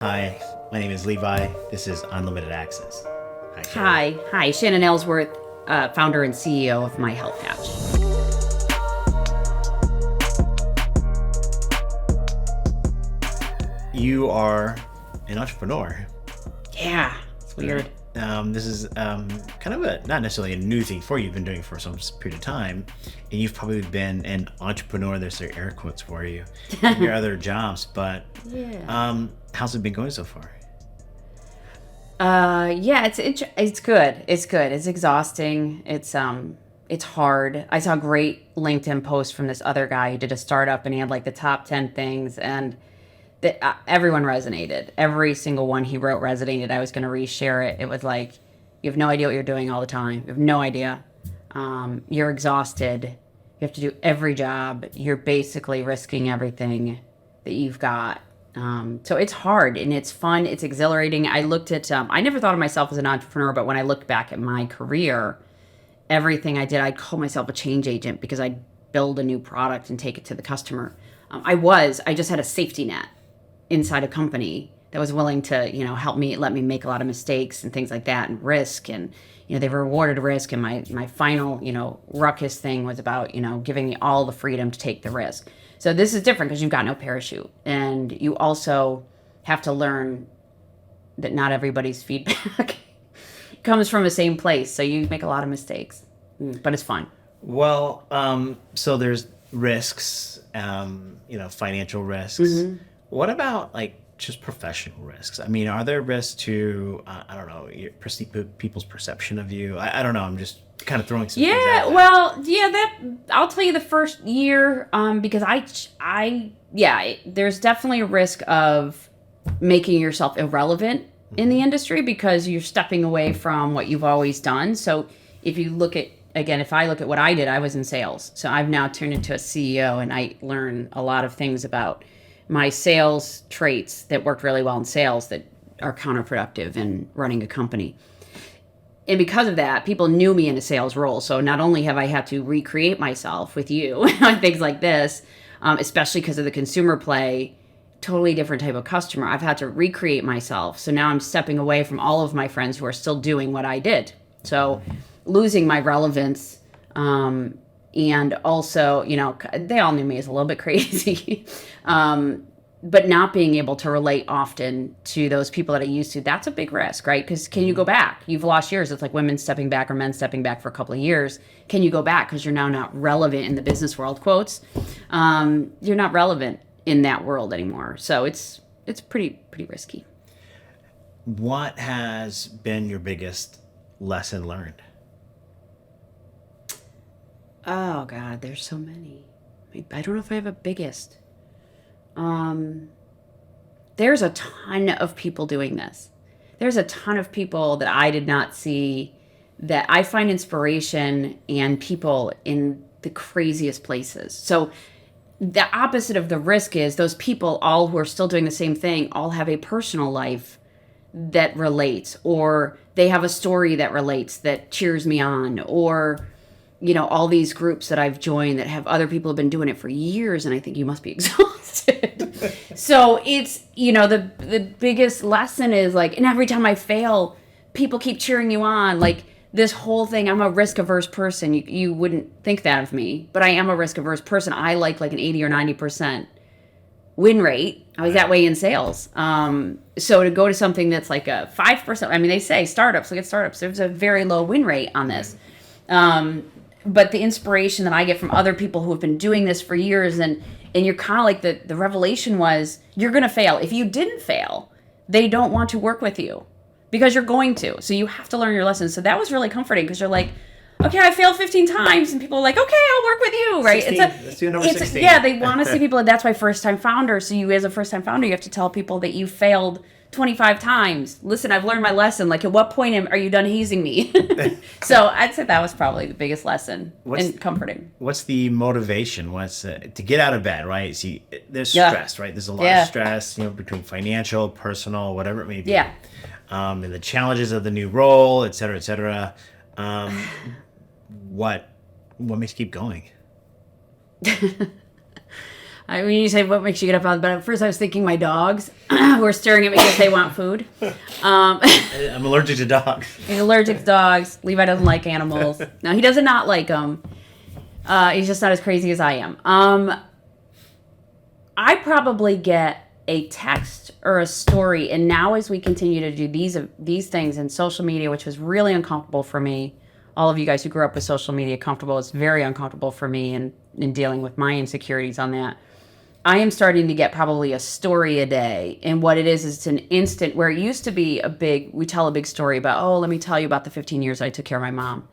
Hi, my name is Levi. This is Unlimited Access. Hi, Shannon. Hi, Shannon Aylesworth, founder and CEO of MyHealthHatch. You are an entrepreneur. Yeah, it's weird. This is kind of not necessarily a new thing for you. You've been doing it for some period of time, and you've probably been an entrepreneur. There's their air quotes for you in your other jobs. But Yeah. how's it been going so far? Yeah, it's good. It's good. It's exhausting. It's hard. I saw a great LinkedIn post from this other guy who did a startup, and he had like the top 10 things, and everyone resonated. Every single one he wrote resonated. I was going to reshare it. It was like, you have no idea what you're doing all the time. You have no idea. You're exhausted. You have to do every job. You're basically risking everything that you've got. So it's hard and it's fun. It's exhilarating. I never thought of myself as an entrepreneur, but when I looked back at my career, everything I did, I'd call myself a change agent because I'd build a new product and take it to the customer. I just had a safety net inside a company that was willing to, help me, let me make a lot of mistakes and things like that and risk. And, they rewarded risk. And my final, ruckus thing was about, giving me all the freedom to take the risk. So this is different because you've got no parachute. And you also have to learn that not everybody's feedback comes from the same place. So you make a lot of mistakes, but it's fun. Well, so there's risks, financial risks. What about like just professional risks? I mean, are there risks to, I don't know, people's perception of you? I don't know. I'm just kind of throwing some things Yeah, out there. well, I'll tell you the first year, because there's definitely a risk of making yourself irrelevant in the industry because you're stepping away from what you've always done. So if I look at what I did, I was in sales. So I've now turned into a CEO and I learn a lot of things about my sales traits that worked really well in sales that are counterproductive in running a company. And because of that, people knew me in a sales role. So not only have I had to recreate myself with you on things like this, especially because of the consumer play, totally different type of customer, I've had to recreate myself. So now I'm stepping away from all of my friends who are still doing what I did. So losing my relevance, and also, they all knew me as a little bit crazy. But not being able to relate often to those people that I used to, that's a big risk, right? Because can you go back? You've lost years. It's like women stepping back or men stepping back for a couple of years. Can you go back? Because you're now not relevant in the business world, quotes. You're not relevant in that world anymore. So it's pretty risky. What has been your biggest lesson learned? Oh, God, there's so many. I don't know if I have a biggest. There's a ton of people doing this. There's a ton of people that I did not see that I find inspiration and people in the craziest places. So the opposite of the risk is those people all who are still doing the same thing all have a personal life that relates, or they have a story that relates that cheers me on, or all these groups that I've joined that have other people who have been doing it for years, and I think you must be exhausted. So it's, the biggest lesson is like, and every time I fail, people keep cheering you on. Like this whole thing, I'm a risk averse person. You wouldn't think that of me, but I am a risk averse person. I like an 80 or 90% win rate. I was that way in sales. So to go to something that's like a 5%, I mean, they say startups, look at startups. There's a very low win rate on this. But the inspiration that I get from other people who have been doing this for years, and you're kind of like the revelation was, you're going to fail. If you didn't fail, they don't want to work with you because you're going to. So you have to learn your lessons. So that was really comforting because you're like, okay, I failed 15 times. And people are like, okay, I'll work with you, right? 16. Let's do number 16. Yeah, they want to see people. And that's why first-time founder. So you as a first-time founder, you have to tell people that you failed 25 times. Listen, I've learned my lesson. Like, at what point are you done hazing me? So I'd say that was probably the biggest lesson and comforting. What's the motivation? What's to get out of bed, right? See, there's stress, right? There's a lot of stress, between financial, personal, whatever it may be. Yeah. And the challenges of the new role, et cetera, et cetera. What makes you keep going? I mean, you say what makes you get up on, but at first I was thinking my dogs were staring at me because they want food. I'm allergic to dogs. He's allergic to dogs. Levi doesn't like animals. No, he does not like them. He's just not as crazy as I am. I probably get a text or a story, and now as we continue to do these things in social media, which was really uncomfortable for me, all of you guys who grew up with social media comfortable, it's very uncomfortable for me in dealing with my insecurities on that. I am starting to get probably a story a day. And what it is it's an instant where it used to be we tell a big story about, oh, let me tell you about the 15 years I took care of my mom.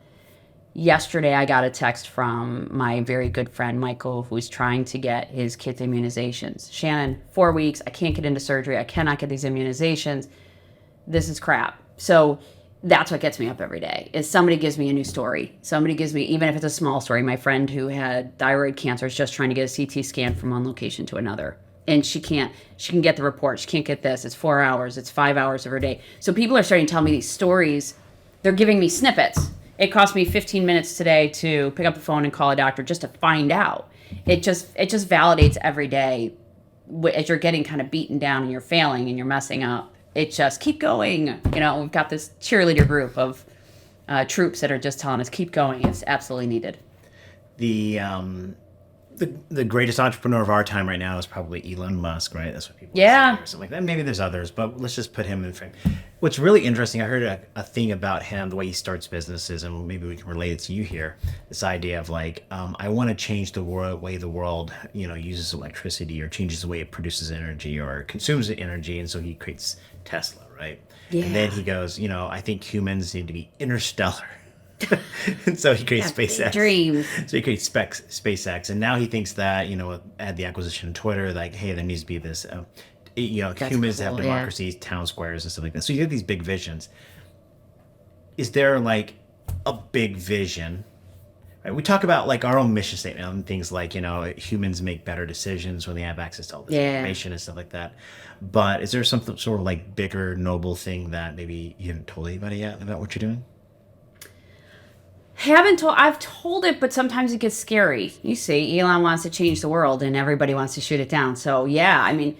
Yesterday, I got a text from my very good friend, Michael, who's trying to get his kids' immunizations. Shannon, 4 weeks, I can't get into surgery. I cannot get these immunizations. This is crap. So that's what gets me up every day, is somebody gives me a new story. Somebody gives me, even if it's a small story, my friend who had thyroid cancer is just trying to get a CT scan from one location to another. And she can get the report. She can't get this. It's 4 hours. It's 5 hours of her day. So people are starting to tell me these stories. They're giving me snippets. It cost me 15 minutes today to pick up the phone and call a doctor just to find out. It just validates every day as you're getting kind of beaten down and you're failing and you're messing up. It just keep going. We've got this cheerleader group of troops that are just telling us keep going. It's absolutely needed. The greatest entrepreneur of our time right now is probably Elon Musk, right? That's what people say or something like that. Maybe there's others, but let's just put him in frame. What's really interesting, I heard a thing about him, the way he starts businesses, and maybe we can relate it to you here. This idea of I want to change the way the world, uses electricity or changes the way it produces energy or consumes energy, and so he creates Tesla, right? Yeah. And then he goes, I think humans need to be interstellar. And so he creates SpaceX. Dreams. So he creates SpaceX, and now he thinks that add the acquisition of Twitter, hey, there needs to be this, humans have democracies, town squares, and stuff like that. So you have these big visions. Is there a big vision? Right? We talk about our own mission statement and things like humans make better decisions when they have access to all this information and stuff like that. But is there something sort of bigger, noble thing that maybe you haven't told anybody yet about what you're doing? I've told it, but sometimes it gets scary. You see, Elon wants to change the world and everybody wants to shoot it down. So yeah, I mean,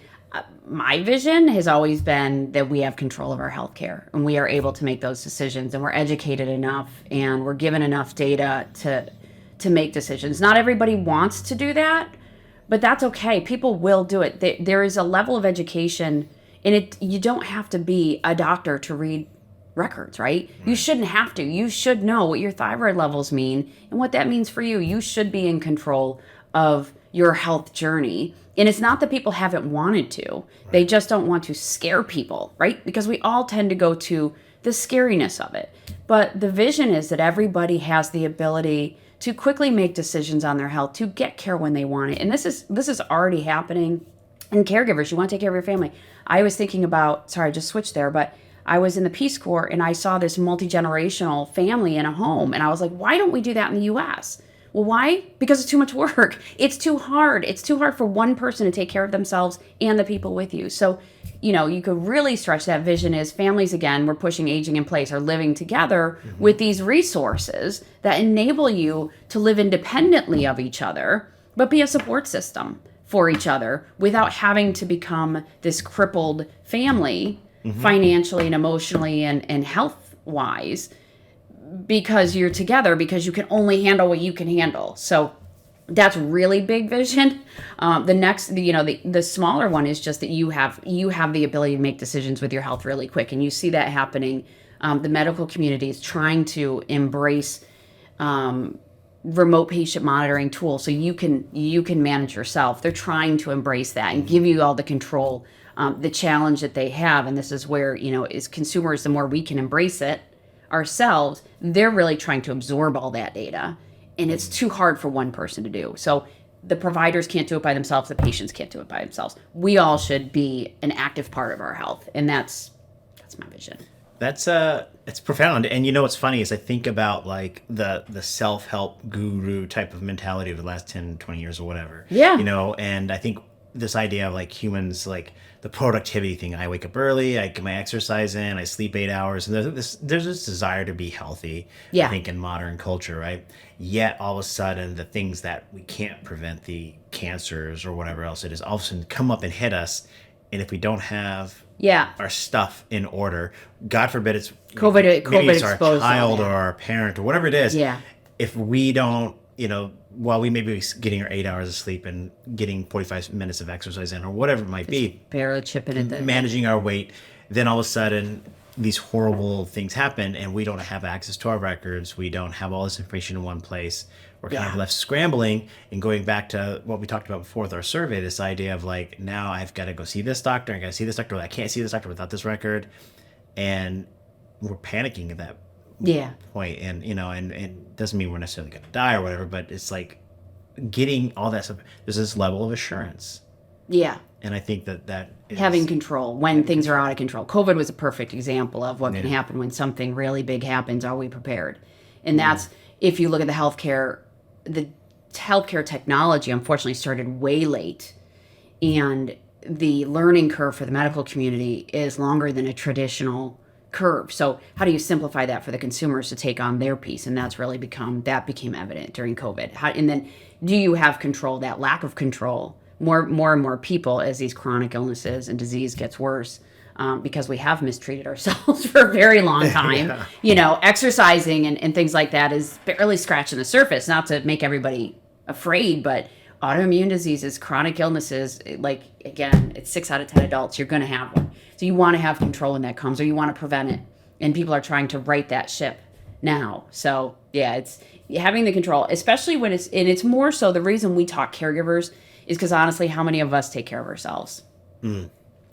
my vision has always been that we have control of our healthcare and we are able to make those decisions and we're educated enough and we're given enough data to make decisions. Not everybody wants to do that, but that's okay. People will do it. There is a level of education and you don't have to be a doctor to read records, right? You shouldn't have to. You should know what your thyroid levels mean and what that means for you. You should be in control of your health journey. And it's not that people haven't wanted to. They just don't want to scare people, right? Because we all tend to go to the scariness of it. But the vision is that everybody has the ability to quickly make decisions on their health, to get care when they want it. And this is already happening in caregivers. You want to take care of your family. I was thinking about, sorry, I just switched there, but I was in the Peace Corps and I saw this multi-generational family in a home. And I was like, why don't we do that in the US? Well, why? Because it's too much work. It's too hard. It's too hard for one person to take care of themselves and the people with you. So, you could really stretch that vision as families, again, we're pushing aging in place, are living together with these resources that enable you to live independently of each other, but be a support system for each other without having to become this crippled family financially and emotionally and health-wise because you're together, because you can only handle what you can handle. So that's really big vision. The next, the smaller one is just that you have the ability to make decisions with your health really quick. And you see that happening. The medical community is trying to embrace remote patient monitoring tools so you can manage yourself. They're trying to embrace that and give you all the control. The challenge that they have, and this is where, as consumers, the more we can embrace it ourselves, they're really trying to absorb all that data. And it's too hard for one person to do. So the providers can't do it by themselves. The patients can't do it by themselves. We all should be an active part of our health. And that's my vision. It's profound. And what's funny is I think about the self-help guru type of mentality of the last 10, 20 years or whatever. Yeah. And I think this idea of humans the productivity thing. I wake up early, I get my exercise in, I sleep 8 hours, and there's this desire to be healthy. Yeah. I think in modern culture, right? Yet all of a sudden, the things that we can't prevent, the cancers or whatever else it is, all of a sudden come up and hit us. And if we don't have our stuff in order, God forbid it's COVID maybe it's our exposed child or our parent or whatever it is. Yeah. If we don't, while we may be getting our 8 hours of sleep and getting 45 minutes of exercise in or whatever it might be, barely chipping at managing our weight, then all of a sudden these horrible things happen and we don't have access to our records. We don't have all this information in one place. We're kind of left scrambling and going back to what we talked about before with our survey, this idea of like, now I've got to go see this doctor. I got to see this doctor. I can't see this doctor without this record. And we're panicking at that point. And, and it doesn't mean we're necessarily going to die or whatever, but it's like getting all that stuff. There's this level of assurance. Yeah. And I think that is, having control when things are out of control. COVID was a perfect example of what can happen when something really big happens. Are we prepared? And that's, if you look at the healthcare technology, unfortunately, started way late. And the learning curve for the medical community is longer than a traditional curve. So how do you simplify that for the consumers to take on their piece? And that's really became evident during COVID. And then do you have control? That lack of control. More and more people, as these chronic illnesses and disease gets worse, because we have mistreated ourselves for a very long time. Exercising and things like that is barely scratching the surface. Not to make everybody afraid, but autoimmune diseases, chronic illnesses, like, again, it's 6 out of 10 adults, you're going to have one. So you want to have control when that comes, or you want to prevent it. And people are trying to right that ship now. So yeah, it's having the control, especially when it's more so the reason we talk caregivers is because honestly, how many of us take care of ourselves?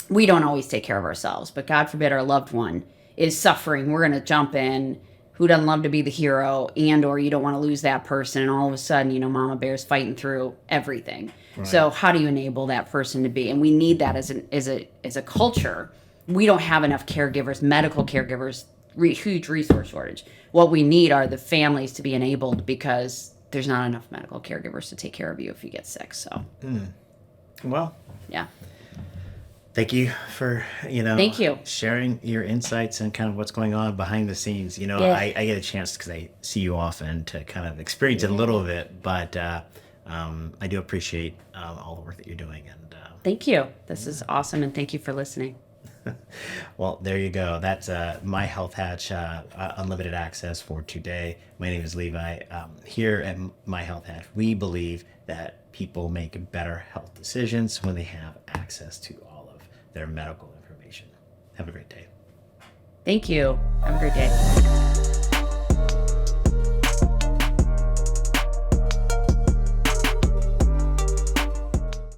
We don't always take care of ourselves, but God forbid our loved one is suffering. We're going to jump in. Who doesn't love to be the hero? Or you don't want to lose that person. And all of a sudden, Mama Bear's fighting through everything. Right. So how do you enable that person to be? And we need that as a culture. We don't have enough caregivers, medical caregivers, huge resource shortage. What we need are the families to be enabled, because there's not enough medical caregivers to take care of you if you get sick. So, well, yeah. Thank you for, Thank you. sharing your insights and kind of what's going on behind the scenes. I get a chance, because I see you often, to kind of experience it a little bit, but I do appreciate all the work that you're doing. And thank you. This is awesome, and thank you for listening. Well, there you go. That's My Health Hatch, unlimited access for today. My name is Levi. Here at My Health Hatch, we believe that people make better health decisions when they have access to all of their medical information. Have a great day. Thank you. Have a great day.